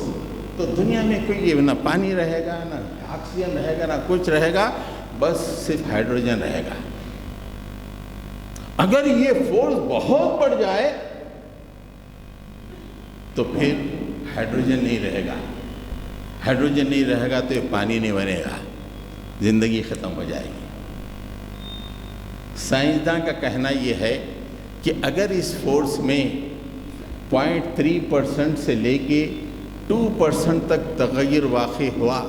S1: تو دنیا میں کوئی نہ پانی رہے گا، نہ آکسیجن رہے گا، نہ کچھ رہے گا، بس صرف ہائیڈروجن رہے گا۔ اگر یہ فورس بہت بڑھ جائے تو پھر ہائیڈروجن نہیں رہے گا، ہائیڈروجن نہیں رہے گا تو یہ پانی نہیں بنے گا، زندگی ختم ہو جائے گی۔ سائنسداں کا کہنا یہ ہے کہ اگر اس فورس میں 0.3% سے لے کے 2% تک تغیر واقع ہوا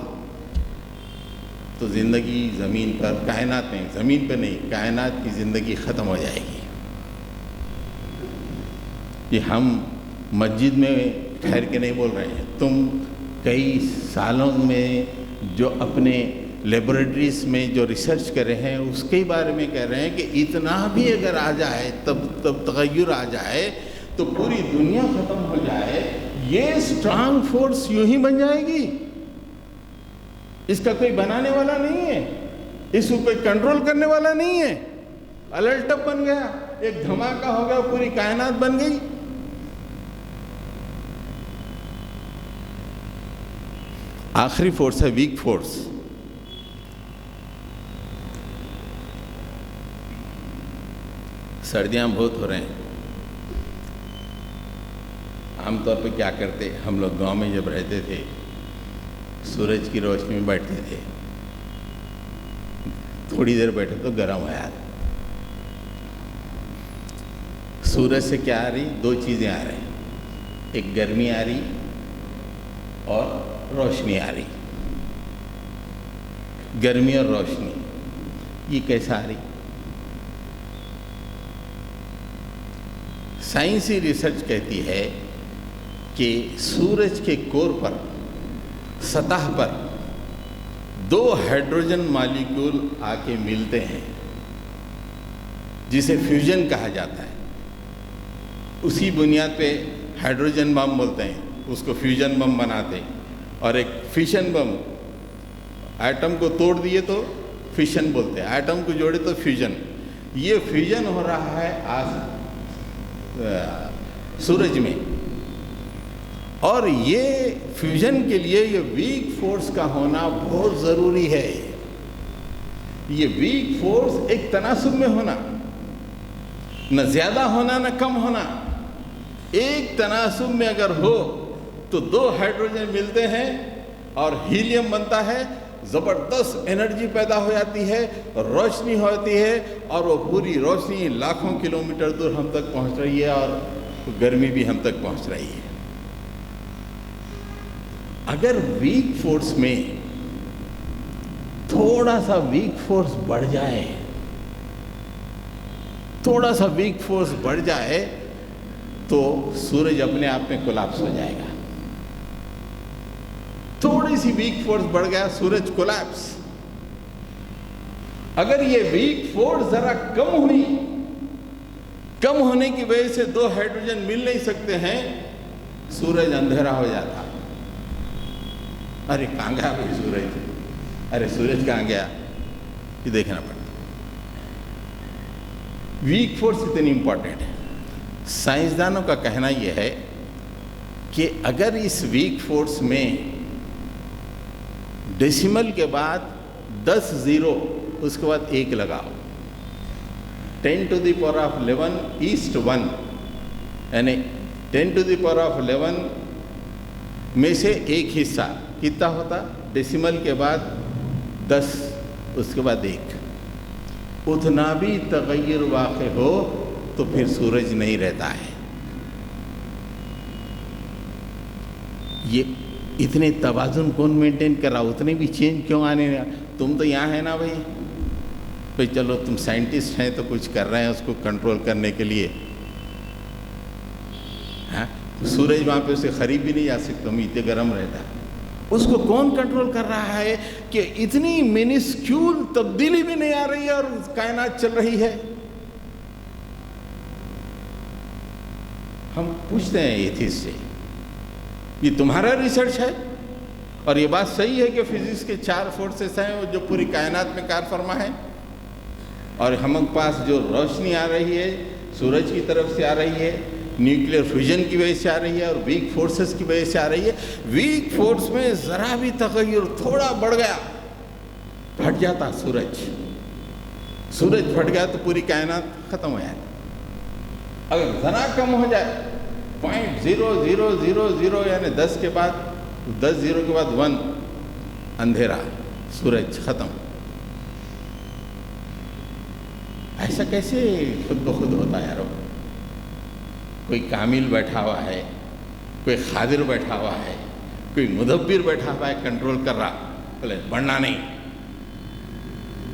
S1: تو زندگی زمین پر، کائنات میں، زمین پہ نہیں، کائنات کی زندگی ختم ہو جائے گی۔ یہ ہم مسجد میں ٹھہر کے نہیں بول رہے ہیں، تم کئی سالوں میں جو اپنے لیبارٹریز میں جو ریسرچ کر رہے ہیں اس کے بارے میں کہہ رہے ہیں کہ اتنا بھی اگر آ جائے، تب تغیر آ جائے تو پوری دنیا ختم ہو جائے، یہ اسٹرانگ فورس یوں ہی بن جائے گی، اس کا کوئی بنانے والا نہیں ہے، اس کو کوئی کنٹرول کرنے والا نہیں ہے. الرٹ اپ بن گیا، ایک دھماکہ ہو گیا، پوری کائنات بن گئی. آخری فورس ہے ویک فورس. سردیاں بہت ہو رہے ہیں. عام طور پہ کیا کرتے ہم لوگ گاؤں میں جب رہتے تھے، سورج کی روشنی میں بیٹھتے تھے، تھوڑی دیر بیٹھے تو گرم آیا. سورج سے کیا آ رہی؟ دو چیزیں آ رہی، ایک گرمی آ رہی اور روشنی آ رہی. گرمی اور روشنی یہ کیسا آ رہی؟ سائنسی ریسرچ کہتی ہے کہ سورج کے کور پر، سطح پر دو ہائیڈروجن مالیکول آ کے ملتے ہیں جسے فیوژن کہا جاتا ہے. اسی بنیاد پہ ہائیڈروجن بم بولتے ہیں، اس کو فیوژن بم بناتے ہیں. اور ایک فیشن بم، ایٹم کو توڑ دیے تو فیشن بولتے ہیں، ایٹم کو جوڑے تو فیوژن. یہ فیوژن ہو رہا ہے سورج میں، اور یہ فیوژن کے لیے یہ ویک فورس کا ہونا بہت ضروری ہے. یہ ویک فورس ایک تناسب میں ہونا، نہ زیادہ ہونا نہ کم ہونا. ایک تناسب میں اگر ہو تو دو ہائیڈروجن ملتے ہیں اور ہیلیم بنتا ہے، زبردست انرجی پیدا ہو جاتی ہے، روشنی ہوتی ہے، اور وہ پوری روشنی لاکھوں کلومیٹر دور ہم تک پہنچ رہی ہے، اور گرمی بھی ہم تک پہنچ رہی ہے. اگر ویک فورس میں تھوڑا سا ویک فورس بڑھ جائے، تھوڑا سا ویک فورس بڑھ جائے تو سورج اپنے آپ میں کولاپس ہو جائے گا. تھوڑی سی ویک فورس بڑھ گیا، سورج کولاپس. اگر یہ ویک فورس ذرا کم ہوئی، کم ہونے کی وجہ سے دو ہائیڈروجن مل نہیں سکتے ہیں، سورج اندھیرا ہو جاتا. ارے کہاں گیا بھائی سورج؟ ارے سورج کہاں گیا؟ یہ دیکھنا پڑتا. ویک فورس اتنی امپورٹنٹ ہے. سائنسدانوں کا کہنا یہ ہے کہ اگر اس ویک فورس میں ڈیسیمل کے بعد 10 زیرو، اس کے بعد 1 لگاؤ، 10⁻11 ایسٹ 1، یعنی 10⁻11 میں سے ایک حصہ کتنا ہوتا؟ ڈیسیمل کے بعد 10، اس کے بعد 1. اتنا بھی تغیر واقع ہو تو پھر سورج نہیں رہتا ہے. یہ اتنے توازن کون مینٹین کر رہا؟ اتنے بھی چینج کیوں آنے رہا؟ تم تو یہاں ہے نا بھائی چلو تم سائنٹسٹ ہیں تو کچھ کر رہے ہیں اس کو کنٹرول کرنے کے لیے. ہاں، سورج وہاں پہ اسے قریب بھی نہیں جا سکتا، اتنے گرم رہتا ہے. اس کو کون کنٹرول کر رہا ہے کہ اتنی منسکیول تبدیلی بھی نہیں آ رہی ہے اور کائنات چل رہی ہے؟ ہم پوچھتے ہیں ایتھیسٹ سے، یہ تمہارا ریسرچ ہے؟ اور یہ بات صحیح ہے کہ فزکس کے 4 فورسز ہیں جو پوری کائنات میں کار فرما ہے، اور ہم پاس جو روشنی آ رہی ہے سورج کی طرف سے آ رہی ہے، نیوکلیئر فیوژن کی وجہ سے آ رہی ہے اور ویک فورسز کی وجہ سے آ رہی ہے. ویک فورس میں ذرا بھی تغیر تھوڑا بڑھ گیا، پھٹ جاتا سورج. سورج پھٹ گیا تو پوری کائنات ختم ہو جائے. اگر ذرا کم ہو جائے 0.0000 یعنی 10 کے بعد 10 زیرو کے بعد 1، اندھیرا، سورج ختم. ایسا کیسے خود بخود ہوتا ہے یارو؟ کوئی کامل بیٹھا ہوا ہے، کوئی قادر بیٹھا ہوا ہے، کوئی مدبر بیٹھا ہوا ہے، کنٹرول کر رہا. بولے بڑھنا نہیں،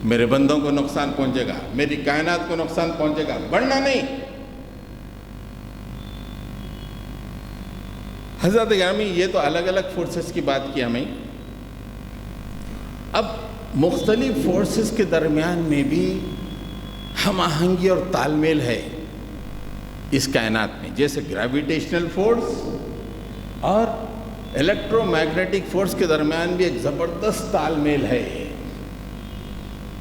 S1: میرے بندوں کو نقصان پہنچے گا، میری کائنات کو نقصان پہنچے گا، بڑھنا نہیں. حضرت گرامی، یہ تو الگ الگ فورسز کی بات کی ہمیں. اب مختلف فورسز کے درمیان میں بھی ہم آہنگی اور تال میل ہے اس کائنات میں. جیسے گریویٹیشنل فورس اور الیکٹرو میگنیٹک فورس کے درمیان بھی ایک زبردست تال میل ہے،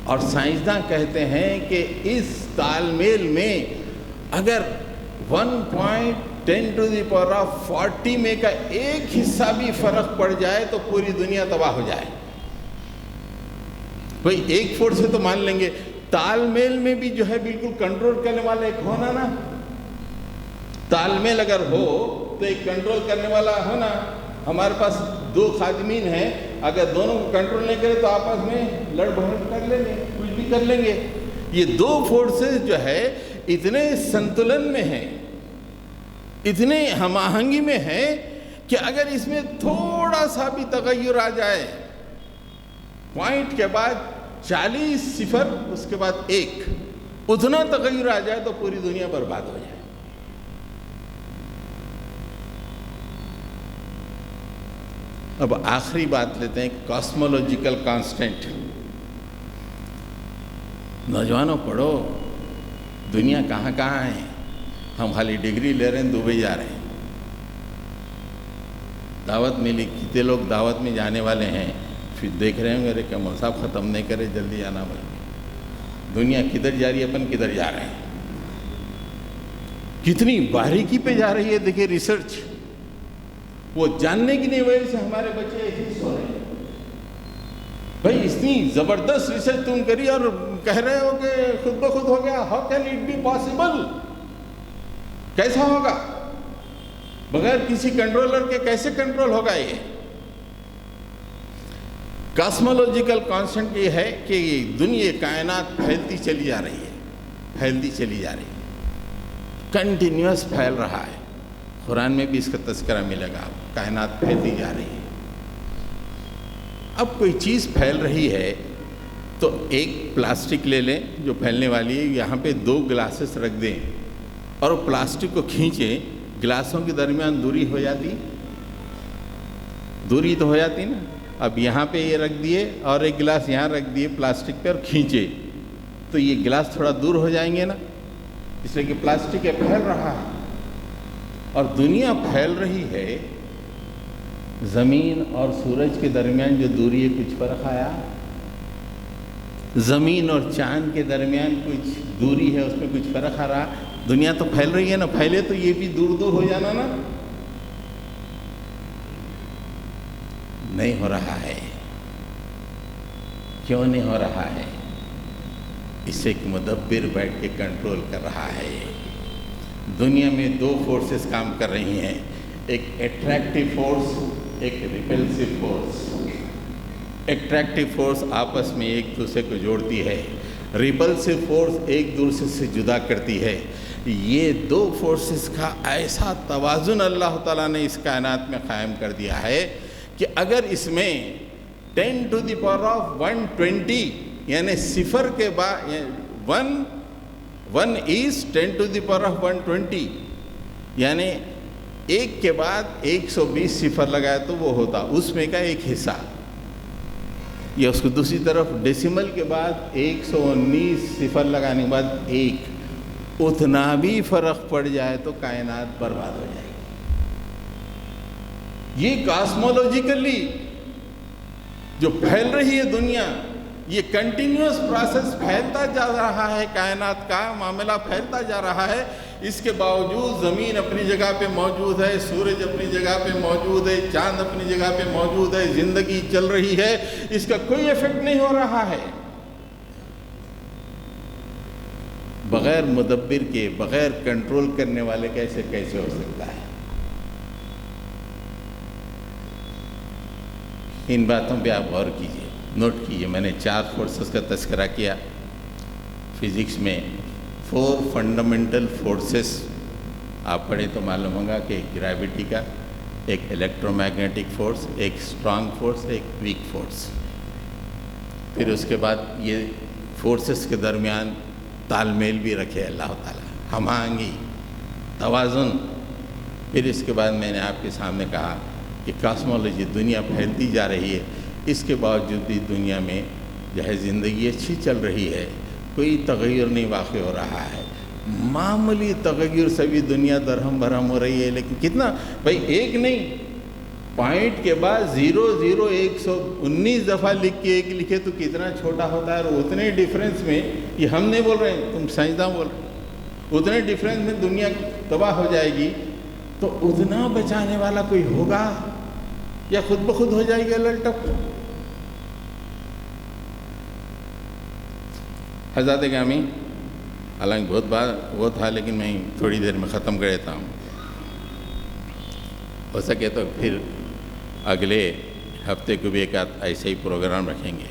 S1: اور سائنسداں کہتے ہیں کہ اس تال میل میں اگر 1.10⁻40 میں کا ایک حصہ بھی فرق پڑ جائے تو پوری دنیا تباہ ہو جائے۔ بھئی ایک فورس سے تو مان لیں گے، تال میل میں بھی جو ہے بالکل کنٹرول کرنے والا ایک ہونا نا، تال میل اگر ہو تو ایک کنٹرول کرنے والا ہونا۔ ہمارے پاس 2 خادمین ہیں، اگر دونوں کو کنٹرول نہیں کرے تو آپس میں لڑ بھڑ کر لیں گے، کچھ بھی کر لیں گے۔ یہ 2 فورسز جو ہے اتنے سنتولن میں ہیں، اتنے ہم آہنگی میں ہیں کہ اگر اس میں تھوڑا سا بھی تغیر آ جائے، پوائنٹ کے بعد 40 صفر، اس کے بعد 1، اتنا تغیر آ جائے تو پوری دنیا برباد ہو جائے۔ اب آخری بات لیتے ہیں، کاسمولوجیکل کانسٹنٹ۔ نوجوانوں پڑھو، دنیا کہاں کہاں ہے، ہم خالی ڈگری لے رہے ہیں، دبئی جا رہے ہیں، دعوت ملی، کتنے لوگ دعوت میں جانے والے ہیں، پھر دیکھ رہے ہوں گے کہ مصحف ختم نہیں کرے، جلدی جانا بھائی، دنیا کدھر جا رہی ہے، اپن کدھر جا رہے ہیں، کتنی باریکی پہ جا رہی ہے۔ دیکھیں ریسرچ، وہ جاننے کی نہیں وجہ سے ہمارے بچے ایسے ہی سو رہے ہیں۔ بھائی اتنی زبردست ریسرچ تم کری اور کہہ رہے ہو کہ خود بخود ہو گیا، how can it be possible? کیسا ہوگا؟ بغیر کسی کنٹرولر کے کیسے کنٹرول ہوگا؟ یہ کاسمولوجیکل کانسٹنٹ یہ ہے کہ یہ دنیا کائنات پھیلتی چلی جا رہی ہے، پھیلتی چلی جا رہی ہے، کنٹینیوس پھیل رہا ہے۔ قرآن میں بھی اس کا تذکرہ ملے گا، کائنات پھیلتی جا رہی ہے۔ اب کوئی چیز پھیل رہی ہے تو ایک پلاسٹک لے لیں جو پھیلنے والی ہے، یہاں پہ 2 گلاسز رکھ دیں اور پلاسٹک کو کھینچیں، گلاسوں کے درمیان دوری ہو جاتی، دوری تو ہو جاتی نا۔ اب یہاں پہ یہ رکھ دیے اور ایک گلاس یہاں رکھ دیے پلاسٹک پہ اور کھینچے تو یہ گلاس تھوڑا دور ہو جائیں گے نا، اس لیے کہ پلاسٹک ہے، پھیل رہا ہے۔ اور دنیا پھیل رہی ہے، زمین اور سورج کے درمیان جو دوری ہے کچھ فرق آیا؟ زمین اور چاند کے درمیان کچھ دوری ہے، اس میں کچھ فرق آ رہا؟ دنیا تو پھیل رہی ہے نا، پھیلے تو یہ بھی دور دور ہو جانا نا، نہیں ہو رہا ہے۔ کیوں نہیں ہو رہا ہے؟ اسے ایک مدبر بیٹھ کے کنٹرول کر رہا ہے۔ دنیا میں 2 فورسز کام کر رہی ہیں، ایک اٹریکٹیو فورس، ایک ریپلسو فورس۔ اٹریکٹیو فورس آپس میں ایک دوسرے کو جوڑتی ہے، ریپلسو فورس ایک دوسرے سے جدا کرتی ہے۔ یہ 2 فورسز کا ایسا توازن اللہ تعالیٰ نے اس کائنات میں قائم کر دیا ہے کہ اگر اس میں 10⁻120 یعنی صفر کے بعد 1 is 10⁻120 یعنی 1 کے بعد 120 صفر لگائے تو وہ ہوتا اس میں کا ایک حصہ، یا اس کو دوسری طرف ڈیسیمل کے بعد 119 صفر لگانے کے بعد 1، اتنا بھی فرق پڑ جائے تو کائنات برباد ہو جائے گی۔ یہ کاسمولوجیکلی جو پھیل رہی ہے دنیا، یہ کنٹینیوس پروسیس پھیلتا جا رہا ہے، کائنات کا معاملہ پھیلتا جا رہا ہے۔ اس کے باوجود زمین اپنی جگہ پہ موجود ہے، سورج اپنی جگہ پہ موجود ہے، چاند اپنی جگہ پہ موجود ہے، زندگی چل رہی ہے، اس کا کوئی ایفیکٹ نہیں ہو رہا ہے۔ بغیر مدبر کے، بغیر کنٹرول کرنے والے کیسے ہو سکتا ہے؟ ان باتوں پہ آپ غور کیجئے، نوٹ کیجئے۔ میں نے 4 فورسز کا تذکرہ کیا فزکس میں، 4 فنڈامنٹل فورسز آپ پڑھیں تو معلوم ہوگا کہ ایک گریوٹی کا، ایک الیکٹرو میگنیٹک فورس، ایک اسٹرانگ فورس، ایک ویک فورس۔ پھر اس کے بعد یہ فورسز کے درمیان تال میل بھی رکھے اللہ تعالیٰ، ہم آہنگی، توازن۔ پھر اس کے بعد میں نے آپ کے سامنے کہا کہ کاسمولوجی، دنیا پھیلتی جا رہی ہے، اس کے باوجود بھی دنیا میں جو ہے زندگی اچھی چل رہی ہے، کوئی تغیر نہیں واقع ہو رہا ہے۔ معمولی تغیر سے بھی دنیا درہم برہم ہو رہی ہے، لیکن کتنا بھائی، ایک نہیں پوائنٹ کے بعد 119 دفعہ لکھ کے ایک لکھے تو کتنا چھوٹا ہوتا ہے، اور اتنے ڈیفرنس میں، یہ ہم نہیں بول رہے ہیں، تم سائنسداں بول رہے ہیں، اتنے ڈیفرنس میں دنیا تباہ ہو جائے گی، تو اتنا بچانے والا کوئی ہوگا یا خود بخود ہو جائے گی الٹپ؟ حضرات گرامی، حالانکہ بہت بار وہ تھا، لیکن میں تھوڑی دیر میں ختم کر دیتا ہوں، ہو سکے تو پھر اگلے ہفتے کو بھی ایک ایسے ہی پروگرام رکھیں گے۔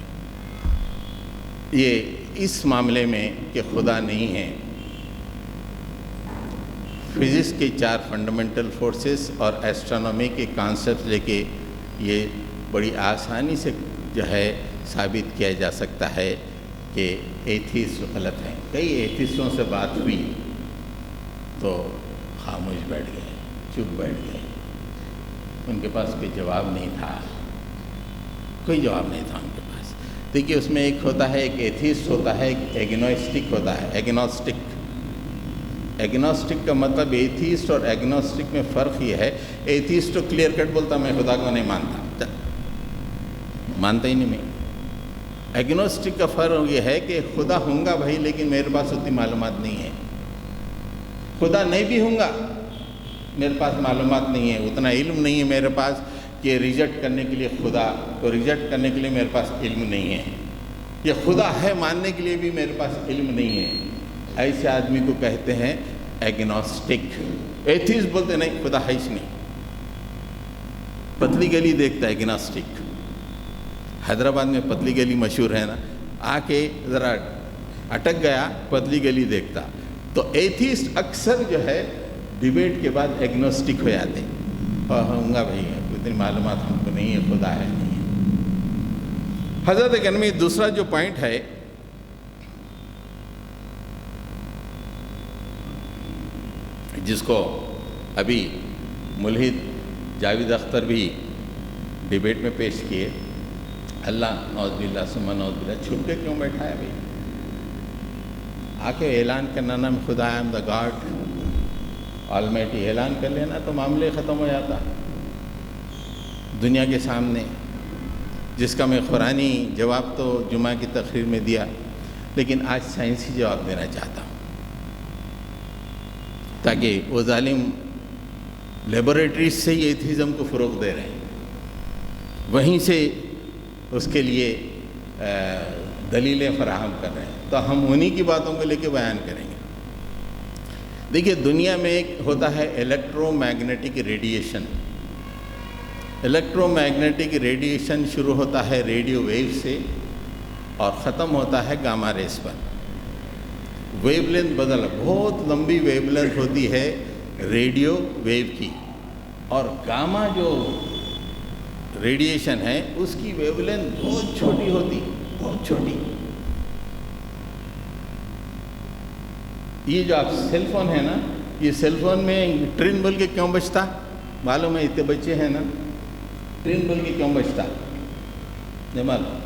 S1: یہ اس معاملے میں کہ خدا نہیں ہے، فزکس کے 4 فنڈامنٹل فورسز اور ایسٹرونومی کے کانسیپٹ لے کے یہ بڑی آسانی سے جو ہے ثابت کیا جا سکتا ہے کہ ایتھیسٹ غلط ہیں۔ کئی ایتھیسٹوں سے بات ہوئی تو خاموش بیٹھ گئے، چپ بیٹھ گئے، ان کے پاس کوئی جواب نہیں تھا، کوئی جواب نہیں تھا ان کے پاس۔ دیکھیے اس میں ایک ہوتا ہے، ایک ایتھیسٹ ہوتا ہے، ایک ایگنوسٹک ہوتا ہے۔ ایگنوسٹک کا مطلب ایتھیسٹ اور ایگنوسٹک میں فرق یہ ہے، ایتھیسٹ تو کلیئر کٹ بولتا میں خدا کو نہیں مانتا، مانتا ہی نہیں میں۔ ایگنوسٹک کا فرق یہ ہے کہ خدا ہوں گا بھائی، لیکن میرے پاس اتنی معلومات نہیں ہے، خدا نہیں بھی ہوں گا، میرے پاس معلومات نہیں ہے، اتنا علم نہیں ہے میرے پاس کہ ریجیکٹ کرنے کے لیے خدا کو ریجیکٹ کرنے کے لیے میرے پاس علم نہیں ہے، یہ خدا ہے ماننے کے لیے بھی میرے پاس علم نہیں ہے۔ ایسے آدمی کو کہتے ہیں ایگنوسٹک۔ ایتھیسٹ بولتے نہیں، خدا ہے ہی نہیں، پتلی گلی دیکھتا ہے ایگنوسٹک۔ حیدرآباد میں پتلی گلی مشہور ہے نا، آ کے ذرا اٹک گیا، پتلی گلی دیکھتا۔ تو ایتھیسٹ اکثر جو ہے ڈیبیٹ کے بعد ایگنوسٹک ہو جاتے ہیں، اور ہوں گا بھائی اتنی معلومات ہم کو نہیں ہے، خدا ہے نہیں ہے۔ حضرت گرامی، دوسرا جو پوائنٹ ہے، جس کو ابھی ملحد جاوید اختر بھی ڈیبیٹ میں پیش کیے، اللہ نعوذ باللہ ثم نعوذ باللہ، چھپ کے کیوں بیٹھا ہے بھائی؟ آ کے اعلان کرنا نا خدا I am the God Almighty, اعلان کر لینا تو معاملے ختم ہو جاتا دنیا کے سامنے، جس کا میں قرآنی جواب تو جمعہ کی تقریر میں دیا، لیکن آج سائنسی جواب دینا چاہتا ہوں، تاکہ وہ ظالم لیبوریٹریز سے ہی ایتھیزم کو فروغ دے رہے ہیں، وہیں سے اس کے لیے دلیلیں فراہم کر رہے ہیں، تو ہم انہی کی باتوں کو لے کے بیان کریں گے۔ دیکھیے دنیا میں ایک ہوتا ہے electro magnetic radiation. Electro magnetic radiation شروع ہوتا ہے ریڈیو ویو سے اور ختم ہوتا ہے گاما ریز پر۔ ویو لینتھ بہت لمبی ویو لینتھ ہوتی ہے ریڈیو ویو کی، اور گاما جو ریڈیشن ہے اس کی ویو لینتھ بہت چھوٹی ہوتی، بہت چھوٹی۔ یہ جو آپ سیل فون ہے نا، یہ سیل فون میں ٹرین بول کے کیوں بچتا؟ معلوم ہے اتنے بچے ہیں نا، ٹرین بول کے کیوں بچتا؟ نہیں معلوم۔